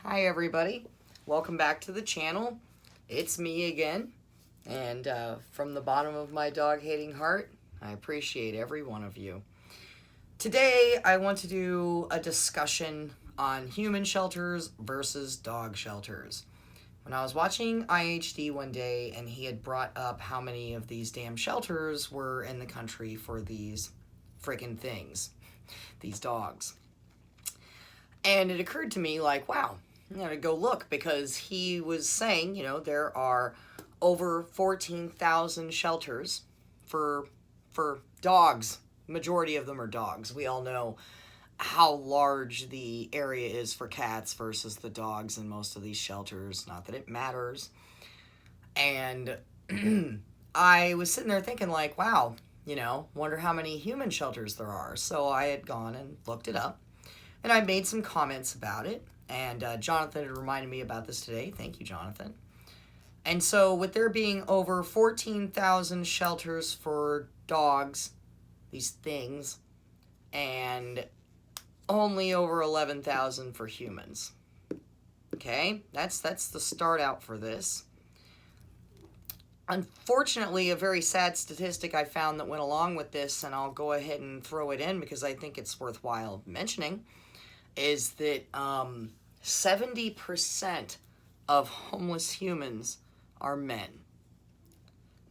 Hi everybody, welcome back to the channel. It's me again, and from the bottom of my dog-hating heart, I appreciate every one of you. Today I want to do a discussion on human shelters versus dog shelters. When I was watching IHD one day and he had brought up how many of these damn shelters were in the country for these friggin' things, these dogs. And it occurred to me like, wow, I'm going to go look, because he was saying, you know, there are over 14,000 shelters for dogs. Majority of them are dogs. We all know how large the area is for cats versus the dogs in most of these shelters. Not that it matters. And I was sitting there thinking like, wow, you know, wonder how many human shelters there are. So I had gone and looked it up. And I made some comments about it, and Jonathan had reminded me about this today. Thank you, Jonathan. And so with there being over 14,000 shelters for dogs, these things, and only over 11,000 for humans. Okay, that's the start out for this. Unfortunately, a very sad statistic I found that went along with this, and I'll go ahead and throw it in because I think it's worthwhile mentioning, is that 70% of homeless humans are men.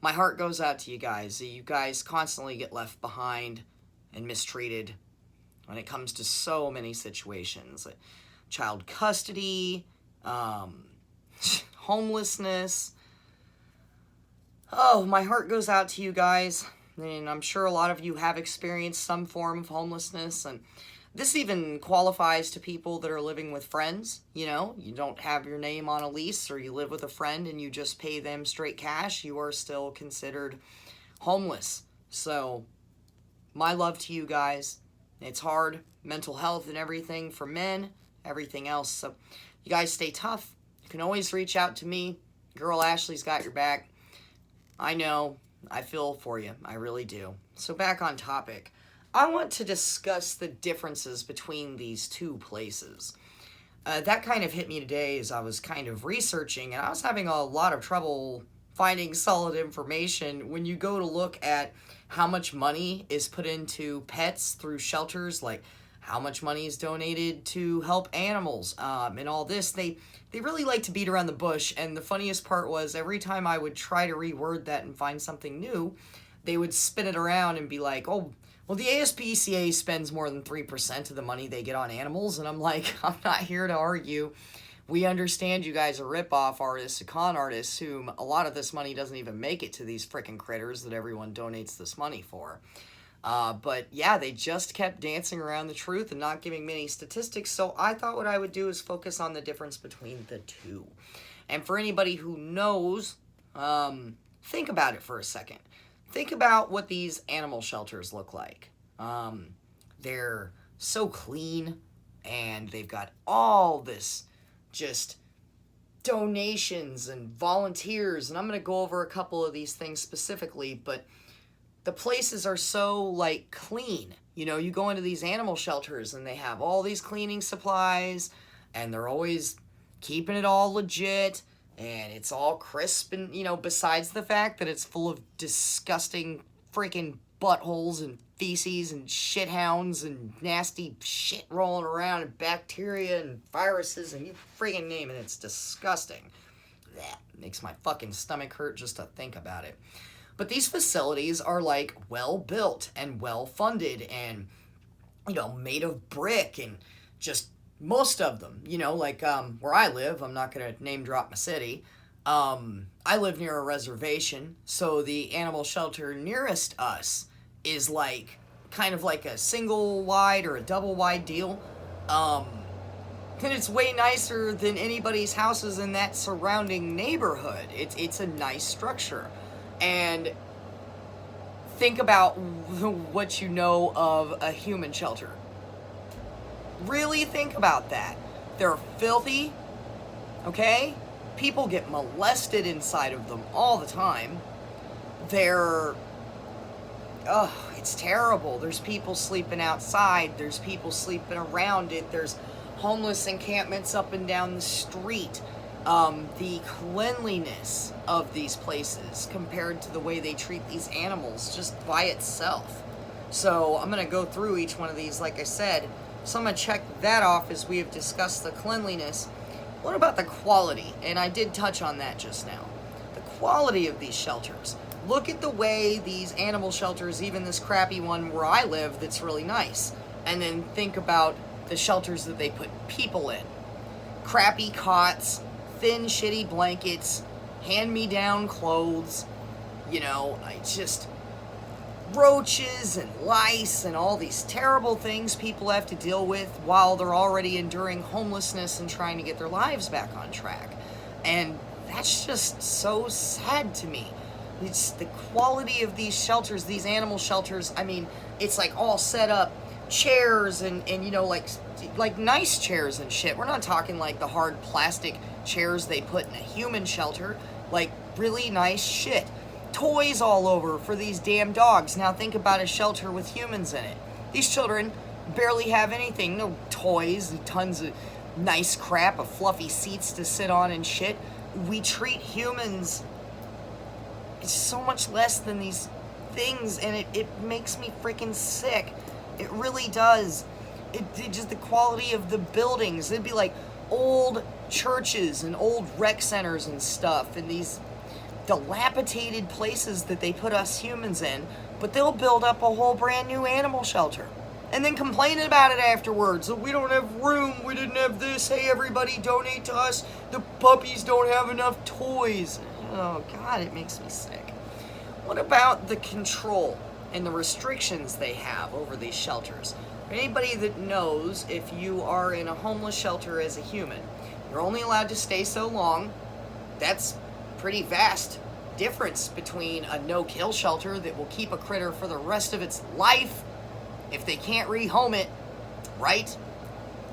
My heart goes out to you guys. You guys constantly get left behind and mistreated when it comes to so many situations. Child custody, homelessness. Oh, my heart goes out to you guys. And I'm sure a lot of you have experienced some form of homelessness, and this even qualifies to people that are living with friends. You know, you don't have your name on a lease, or you live with a friend and you just pay them straight cash. You are still considered homeless. So, my love to you guys. It's hard, mental health and everything for men, everything else. So, you guys stay tough. You can always reach out to me. Girl Ashley's got your back. I know. I feel for you. I really do. So, back on topic. I want to discuss the differences between these two places. That kind of hit me today as I was kind of researching, and I was having a lot of trouble finding solid information. When you go to look at how much money is put into pets through shelters, like how much money is donated to help animals, and all this, they really like to beat around the bush. And the funniest part was, every time I would try to reword that and find something new, they would spin it around and be like, oh, well, the ASPCA spends more than 3% of the money they get on animals. And I'm like, I'm not here to argue. We understand you guys are rip-off artists, con artists, whom a lot of this money doesn't even make it to these frickin' critters that everyone donates this money for. But yeah, they just kept dancing around the truth and not giving many statistics. So I thought what I would do is focus on the difference between the two. And for anybody who knows, think about it for a second. Think about what these animal shelters look like. They're so clean, and they've got all this just donations and volunteers, and I'm going to go over a couple of these things specifically, but the places are so, like, clean. You know, you go into these animal shelters, and they have all these cleaning supplies, and they're always keeping it all legit, and it's all crisp, and, you know, besides the fact that it's full of disgusting freaking buttholes and feces and shithounds and nasty shit rolling around and bacteria and viruses and you freaking name it, it's disgusting. That makes my fucking stomach hurt just to think about it. But these facilities are, like, well built and well funded and, you know, made of brick, and just most of them, you know, like where I live, I'm not going to name drop my city. I live near a reservation, so the animal shelter nearest us is like kind of like a single wide or a double wide deal. And it's way nicer than anybody's houses in that surrounding neighborhood. It's a nice structure. And think about what you know of a human shelter. Really think about that. They're filthy, okay? People get molested inside of them all the time. It's terrible. There's people sleeping outside. There's people sleeping around it. There's homeless encampments up and down the street, the cleanliness of these places compared to the way they treat these animals just by itself. So I'm going to go through each one of these, like I said. So I'm going to check that off as we have discussed the cleanliness. What about the quality? And I did touch on that just now. The quality of these shelters. Look at the way these animal shelters, even this crappy one where I live that's really nice. And then think about the shelters that they put people in. Crappy cots, thin, shitty blankets, hand-me-down clothes, you know, just roaches and lice and all these terrible things people have to deal with while they're already enduring homelessness and trying to get their lives back on track. And that's just so sad to me. It's the quality of these shelters, these animal shelters. I mean, it's like all set up chairs and you know, like nice chairs and shit. We're not talking like the hard plastic chairs they put in a human shelter. Like really nice shit. Toys all over for these damn dogs. Now think about a shelter with humans in it. These children barely have anything. No toys, tons of nice crap, of fluffy seats to sit on and shit. We treat humans so much less than these things, and it makes me freaking sick. It really does. It just the quality of the buildings. It'd be like old churches and old rec centers and stuff, and these dilapidated places that they put us humans in, but they'll build up a whole brand new animal shelter and then complain about it afterwards. We don't have room, we didn't have this, hey everybody donate to us, the puppies don't have enough toys. Oh God, it makes me sick. What about the control and the restrictions they have over these shelters? For anybody that knows, if you are in a homeless shelter as a human, you're only allowed to stay so long. That's pretty vast difference between a no-kill shelter that will keep a critter for the rest of its life if they can't rehome it, right?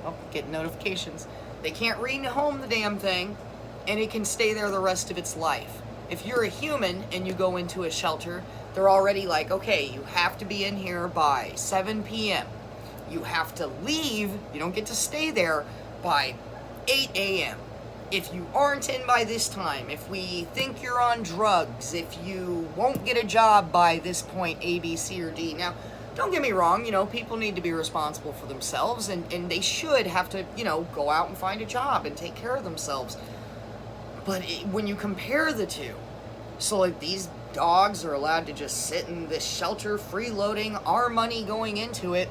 Oh, get notifications. They can't rehome the damn thing, and it can stay there the rest of its life. If you're a human and you go into a shelter, they're already like, okay, you have to be in here by 7 p.m. You have to leave, you don't get to stay there by 8 a.m. If you aren't in by this time, if we think you're on drugs, if you won't get a job by this point, A, B, C, or D. Now, don't get me wrong, you know, people need to be responsible for themselves, and they should have to, you know, go out and find a job and take care of themselves. But when you compare the two, so like these dogs are allowed to just sit in this shelter, freeloading, our money going into it,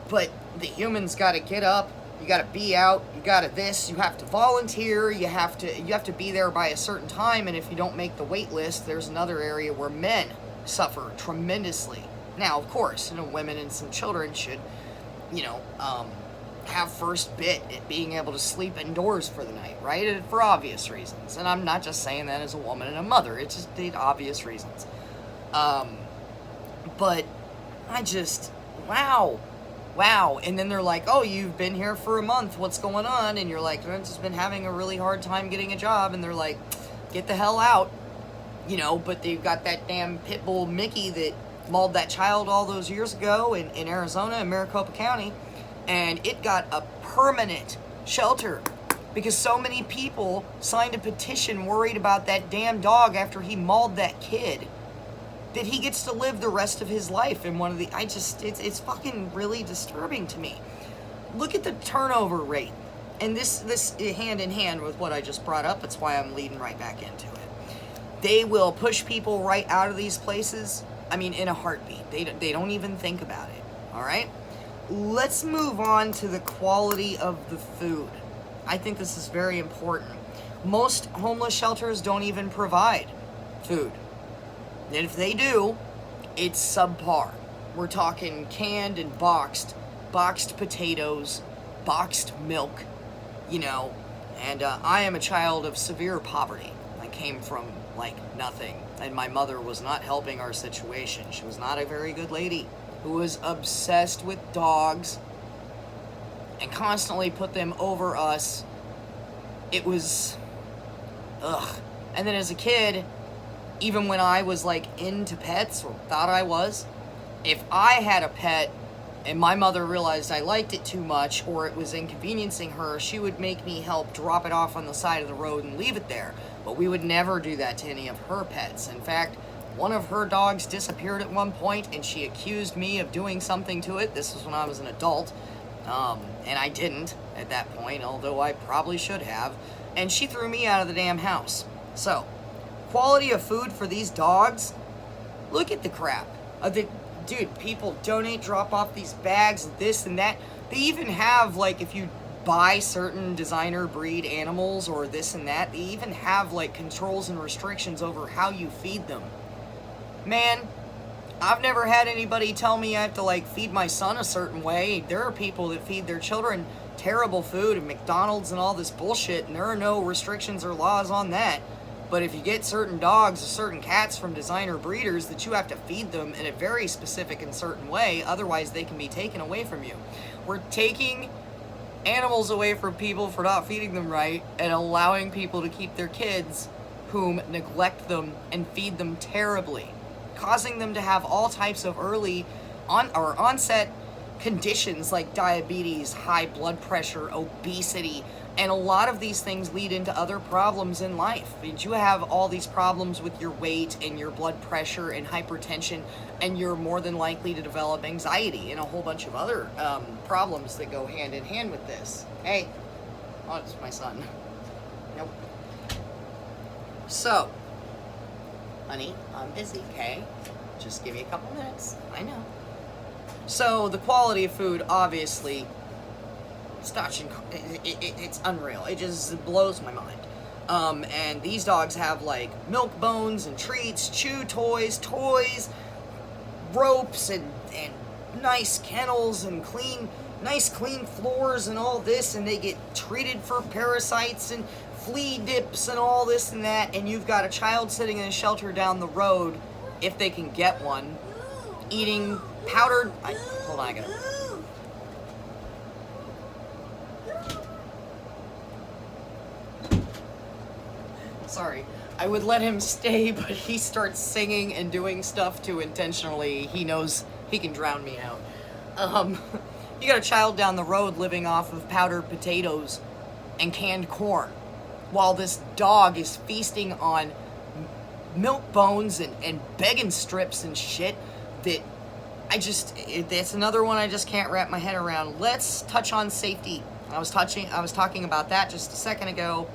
but the humans got to get up, you got to be out, you got to this, you have to volunteer, you have to be there by a certain time, and if you don't make the wait list, there's another area where men suffer tremendously. Now, of course, you know, women and some children should, you know, have first bit at being able to sleep indoors for the night, right? And for obvious reasons. And I'm not just saying that as a woman and a mother, it's just the obvious reasons. But I just, wow. And then they're like, oh, you've been here for a month, what's going on? And you're like, I've just been having a really hard time getting a job. And they're like, get the hell out. You know, but they've got that damn pit bull Mickey that mauled that child all those years ago in Arizona, in Maricopa County. And it got a permanent shelter because so many people signed a petition worried about that damn dog after he mauled that kid, that he gets to live the rest of his life in one of the, it's fucking really disturbing to me. Look at the turnover rate. And this hand in hand with what I just brought up, that's why I'm leading right back into it. They will push people right out of these places, I mean, in a heartbeat. They don't even think about it, all right? Let's move on to the quality of the food. I think this is very important. Most homeless shelters don't even provide food. And if they do, it's subpar. We're talking canned and boxed potatoes, boxed milk, you know. And I am a child of severe poverty. I came from, like, nothing. And my mother was not helping our situation. She was not a very good lady who was obsessed with dogs and constantly put them over us. It was, ugh. And then as a kid, even when I was like into pets, or thought I was, if I had a pet and my mother realized I liked it too much or it was inconveniencing her, she would make me help drop it off on the side of the road and leave it there. But we would never do that to any of her pets. In fact, one of her dogs disappeared at one point, and she accused me of doing something to it. This was when I was an adult, and I didn't at that point, although I probably should have. And she threw me out of the damn house. So, quality of food for these dogs, look at the crap. Dude, people donate, drop off these bags, this and that. They even have, like, if you buy certain designer breed animals or this and that, they even have, like, controls and restrictions over how you feed them. Man, I've never had anybody tell me I have to, like, feed my son a certain way. There are people that feed their children terrible food and McDonald's and all this bullshit, and there are no restrictions or laws on that. But if you get certain dogs or certain cats from designer breeders, that you have to feed them in a very specific and certain way, otherwise they can be taken away from you. We're taking animals away from people for not feeding them right and allowing people to keep their kids whom neglect them and feed them terribly, causing them to have all types of early onset conditions like diabetes, high blood pressure, obesity, and a lot of these things lead into other problems in life. You have all these problems with your weight and your blood pressure and hypertension, and you're more than likely to develop anxiety and a whole bunch of other problems that go hand in hand with this. Hey, oh, it's my son. Nope. So, honey, I'm busy, okay? Just give me a couple minutes. I know. So, the quality of food, obviously, it's unreal. It just blows my mind. And these dogs have, like, milk bones and treats, chew toys, ropes, and nice kennels and nice clean floors and all this, and they get treated for parasites and flea dips and all this and that, and you've got a child sitting in a shelter down the road, if they can get one, eating powdered... hold on, I gotta... Sorry. I would let him stay, but he starts singing and doing stuff to intentionally. He knows he can drown me out. You got a child down the road living off of powdered potatoes and canned corn, while this dog is feasting on milk bones and begging strips and shit that that's another one I just can't wrap my head around. Let's touch on safety. I was talking about that just a second ago.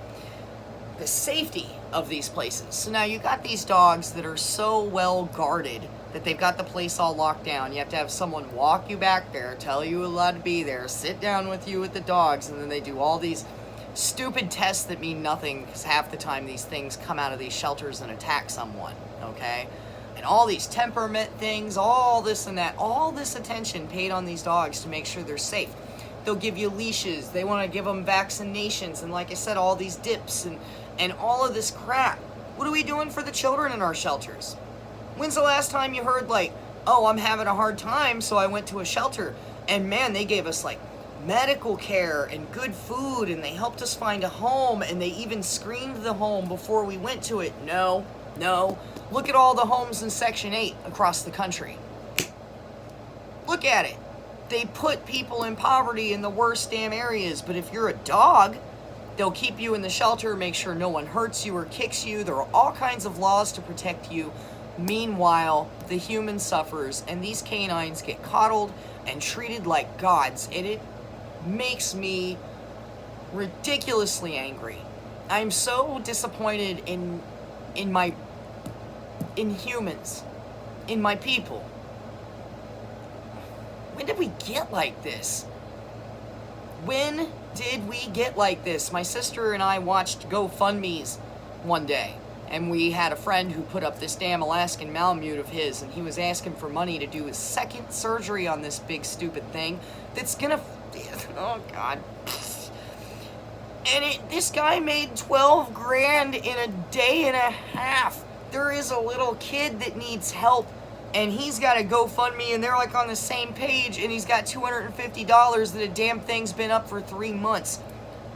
The safety of these places. So now you got these dogs that are so well guarded that they've got the place all locked down. You have to have someone walk you back there, tell you you're allowed to be there, sit down with you with the dogs, and then they do all these stupid tests that mean nothing, because half the time these things come out of these shelters and attack someone, okay? And all these temperament things, all this and that, all this attention paid on these dogs to make sure they're safe. They'll give you leashes, they want to give them vaccinations, and like I said, all these dips and all of this crap. What are we doing for the children in our shelters? When's the last time you heard, like, oh, I'm having a hard time, so I went to a shelter, and man, they gave us, like, medical care and good food, and they helped us find a home, and they even screened the home before we went to it? No. Look at all the homes in Section 8 across the country. Look at it. They put people in poverty in the worst damn areas, but if you're a dog, they'll keep you in the shelter, make sure no one hurts you or kicks you. There are all kinds of laws to protect you. Meanwhile, the human suffers, and these canines get coddled and treated like gods, and it makes me ridiculously angry. I'm so disappointed in humans, in my people. When did we get like this? When did we get like this? My sister and I watched GoFundMe's one day, and we had a friend who put up this damn Alaskan Malamute of his, and he was asking for money to do his second surgery on this big stupid thing that's gonna... Oh, God. And this guy made 12 grand in a day and a half. There is a little kid that needs help, and he's got a GoFundMe, and they're like on the same page, and he's got $250 that a damn thing's been up for 3 months.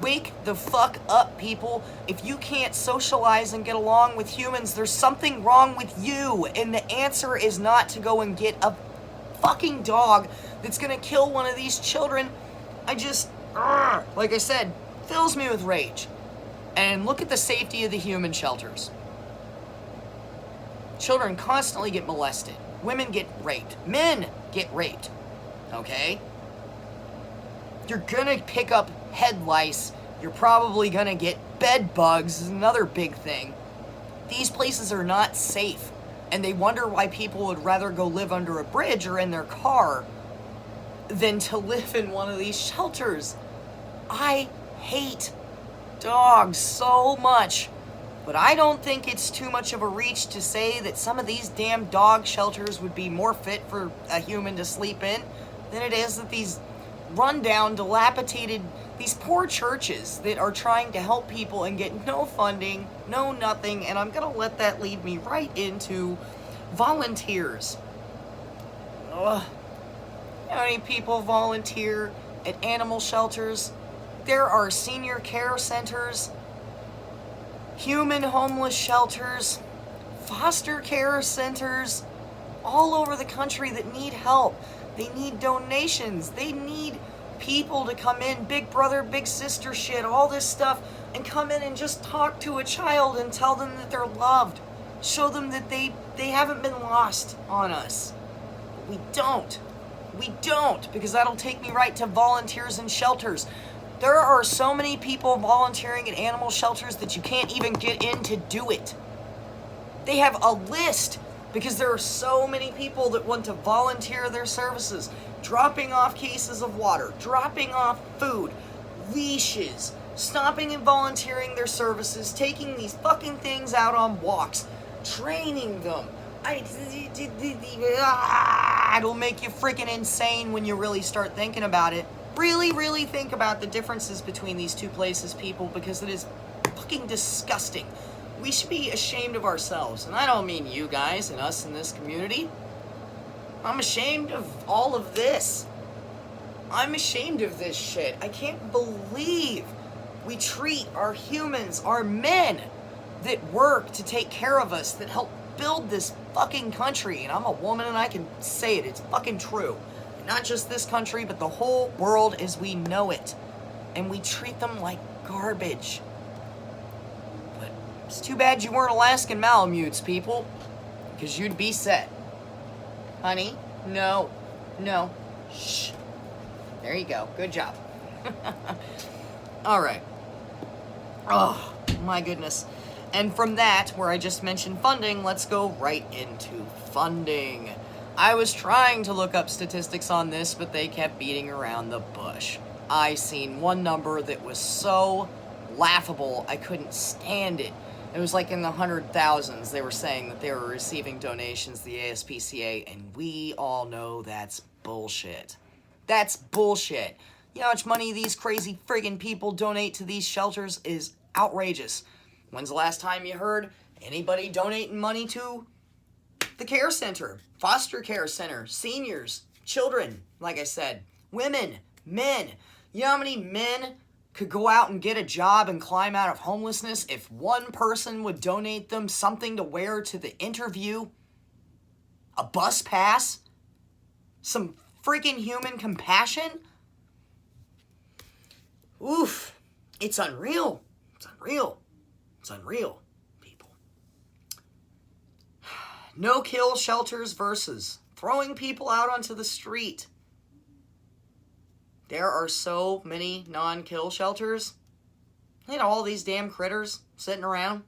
Wake the fuck up, people. If you can't socialize and get along with humans, there's something wrong with you, and the answer is not to go and get a fucking dog that's gonna kill one of these children, I just, like I said, fills me with rage. And look at the safety of the human shelters. Children constantly get molested. Women get raped. Men get raped. Okay? You're gonna pick up head lice. You're probably gonna get bed bugs, is another big thing. These places are not safe. And they wonder why people would rather go live under a bridge or in their car than to live in one of these shelters. I hate dogs so much. But I don't think it's too much of a reach to say that some of these damn dog shelters would be more fit for a human to sleep in than it is that these rundown, dilapidated, these poor churches that are trying to help people and get no funding, no nothing, and I'm gonna let that lead me right into volunteers. Ugh. How many people volunteer at animal shelters? There are senior care centers, human homeless shelters, foster care centers all over the country that need help. They need donations. They need people to come in, big brother, big sister shit, all this stuff, and come in and just talk to a child and tell them that they're loved. Show them that they haven't been lost on us. But we don't. We don't, because that'll take me right to volunteers in shelters. There are so many people volunteering at animal shelters that you can't even get in to do it. They have a list because there are so many people that want to volunteer their services, dropping off cases of water, dropping off food, leashes, stopping and volunteering their services, taking these fucking things out on walks, training them. It'll make you freaking insane when you really start thinking about it. Really, really think about the differences between these two places, people, because it is fucking disgusting. We should be ashamed of ourselves, and I don't mean you guys and us in this community. I'm ashamed of all of this. I'm ashamed of this shit. I can't believe we treat our humans, our men that work to take care of us, that help build this fucking country, and I'm a woman and I can say it, it's fucking true. Not just this country, but the whole world as we know it. And we treat them like garbage. But it's too bad you weren't Alaskan Malamutes, people. Because you'd be set. Honey, no. Shh. There you go. Good job. Alright. Oh, my goodness. And from that, where I just mentioned funding, let's go right into funding. I was trying to look up statistics on this, but they kept beating around the bush. I seen one number that was so laughable, I couldn't stand it. It was like in the 100,000s. They were saying that they were receiving donations to the ASPCA, and we all know that's bullshit. That's bullshit. You know how much money these crazy friggin' people donate to these shelters is outrageous. When's the last time you heard anybody donating money to the care center, foster care center, seniors, children, like I said, women, men? You know how many men could go out and get a job and climb out of homelessness if one person would donate them something to wear to the interview? A bus pass? Some freaking human compassion? Oof. It's unreal. It's unreal. It's unreal, people. No-kill shelters versus throwing people out onto the street. There are so many non-kill shelters. You know, all these damn critters sitting around.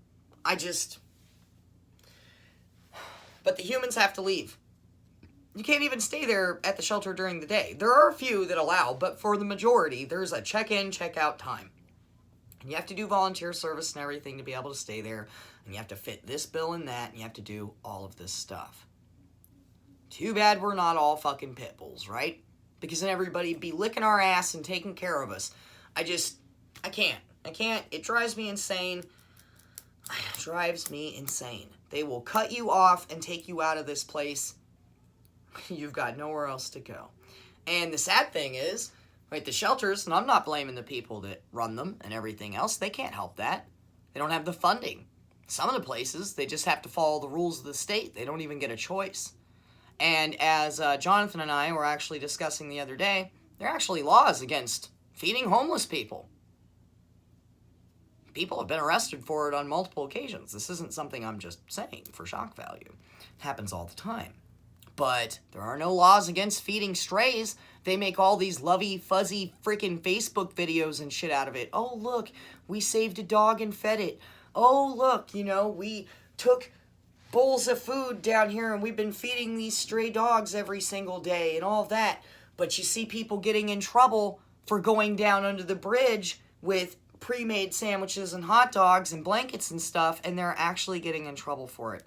But the humans have to leave. You can't even stay there at the shelter during the day. There are a few that allow, but for the majority, there's a check-in, check-out time. And you have to do volunteer service and everything to be able to stay there. And you have to fit this bill and that, and you have to do all of this stuff. Too bad we're not all fucking pit bulls, right? Because then everybody'd be licking our ass and taking care of us. I can't. It drives me insane. It drives me insane. They will cut you off and take you out of this place. You've got nowhere else to go. And the sad thing is, right, the shelters, and I'm not blaming the people that run them and everything else, they can't help that. They don't have the funding. Some of the places, they just have to follow the rules of the state. They don't even get a choice. And as Jonathan and I were actually discussing the other day, there are actually laws against feeding homeless people. People have been arrested for it on multiple occasions. This isn't something I'm just saying for shock value. It happens all the time. But there are no laws against feeding strays. They make all these lovey, fuzzy, freaking Facebook videos and shit out of it. Oh, look, we saved a dog and fed it. Oh, look, we took bowls of food down here and we've been feeding these stray dogs every single day and all of that. But you see people getting in trouble for going down under the bridge with pre-made sandwiches and hot dogs and blankets and stuff, and they're actually getting in trouble for it.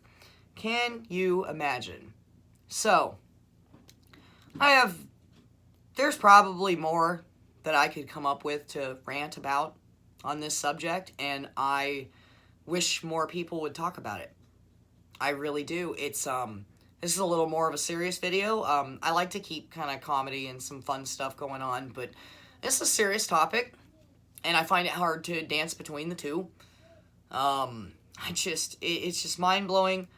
Can you imagine? So, there's probably more that I could come up with to rant about on this subject, and I wish more people would talk about it. I really do. This is a little more of a serious video. I like to keep kind of comedy and some fun stuff going on, but it's a serious topic, and I find it hard to dance between the two. It's just mind-blowing.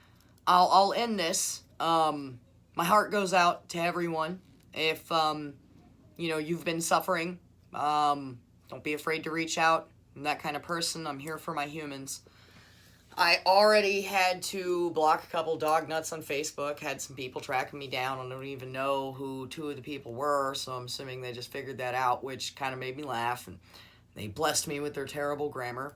I'll end this. My heart goes out to everyone. If, you've been suffering, don't be afraid to reach out. I'm that kind of person. I'm here for my humans. I already had to block a couple dog nuts on Facebook. Had some people tracking me down. I don't even know who two of the people were, so I'm assuming they just figured that out, which kind of made me laugh, and they blessed me with their terrible grammar.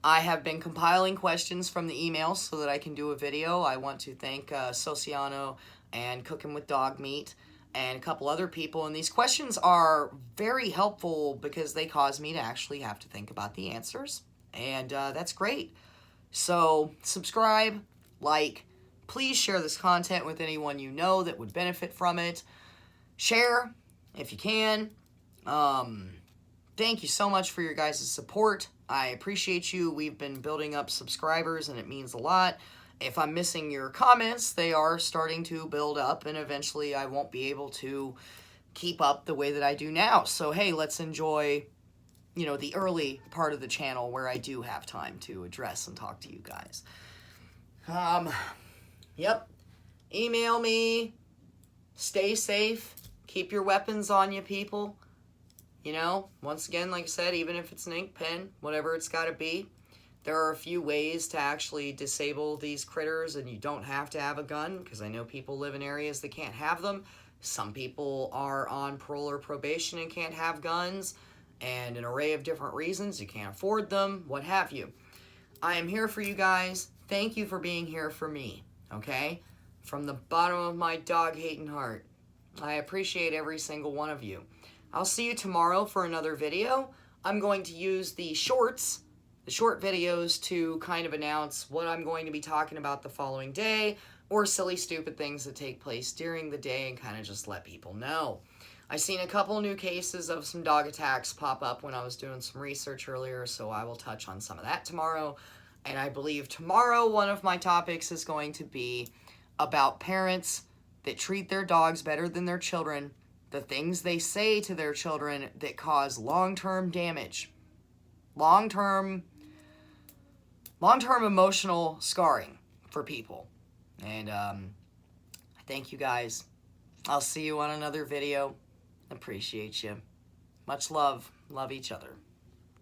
I have been compiling questions from the emails so that I can do a video. I want to thank Sociano and Cooking with Dog Meat and a couple other people, and these questions are very helpful because they cause me to actually have to think about the answers, and that's great. So subscribe, like, please share this content with anyone you know that would benefit from it. Share if you can. Thank you so much for your guys' support. I appreciate you. We've been building up subscribers, and it means a lot. If I'm missing your comments, they are starting to build up, and eventually I won't be able to keep up the way that I do now. So, hey, let's enjoy the early part of the channel where I do have time to address and talk to you guys. Yep. Email me. Stay safe. Keep your weapons on you, people. Once again, like I said, even if it's an ink pen, whatever it's got to be, there are a few ways to actually disable these critters, and you don't have to have a gun, because I know people live in areas that can't have them. Some people are on parole or probation and can't have guns, and an array of different reasons. You can't afford them, what have you. I am here for you guys. Thank you for being here for me, okay? From the bottom of my dog-hating heart. I appreciate every single one of you. I'll see you tomorrow for another video. I'm going to use the short videos to kind of announce what I'm going to be talking about the following day, or silly, stupid things that take place during the day, and kind of just let people know. I seen a couple new cases of some dog attacks pop up when I was doing some research earlier, so I will touch on some of that tomorrow. And I believe tomorrow one of my topics is going to be about parents that treat their dogs better than their children, the things they say to their children that cause long-term damage, long-term emotional scarring for people. And thank you guys. I'll see you on another video. Appreciate you. Much love. Love each other.